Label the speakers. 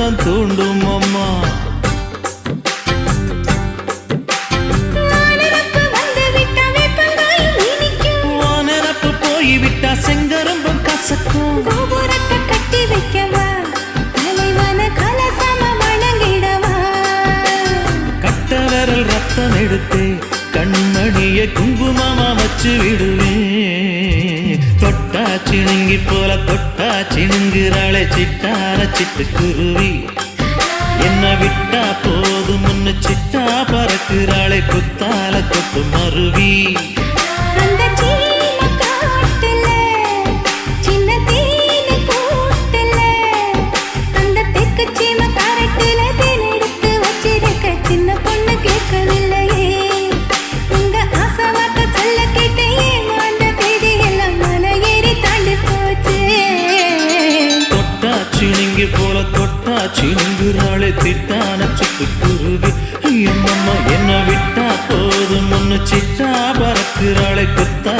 Speaker 1: உள்ளம் தூண்டும் அம்மா. வானரப்பு போய்விட்டா செங்கரும்பும் கசக்கும்.
Speaker 2: கோபுரத்தை கட்டி வைக்கவா, தலைவன கலசம வணங்கிடவா.
Speaker 1: கட்ட விரல் ரத்தம் எடுத்து கண்மணிய குங்குமமா வச்சு விடுவேன். தொட்டா சிணுங்கி போல தொட்டா சிணுங்குறாளே சிட்டார சிட்டுக்குருவி. என்ன விட்டா போதும் முன்னு சிட்டா பறக்குறாளே குத்தால கொத்து மருவி.
Speaker 2: அந்த சீன காட்டுல சின்ன தேனி கூட்டுல, அந்த தெக்கு சீம காரட்டுல தேன் எடுத்து வச்சிருக்க சின்ன பொண்ணு கேட்கவில்லையே. உங்க ஆசவாட்ட சொல்ல கேட்டேன், அந்த தேதி எல்லாம் மலை ஏறி தாண்டி போச்சு.
Speaker 1: தொட்டா சிணுங்கி போல தொட்டா சிணுங்குறாளே திட்டான சிட்டுக்குருவி. என்னம்மா என்ன விட்டா போதும் முன்னு சிட்டா பறக்குறாளே குத்தா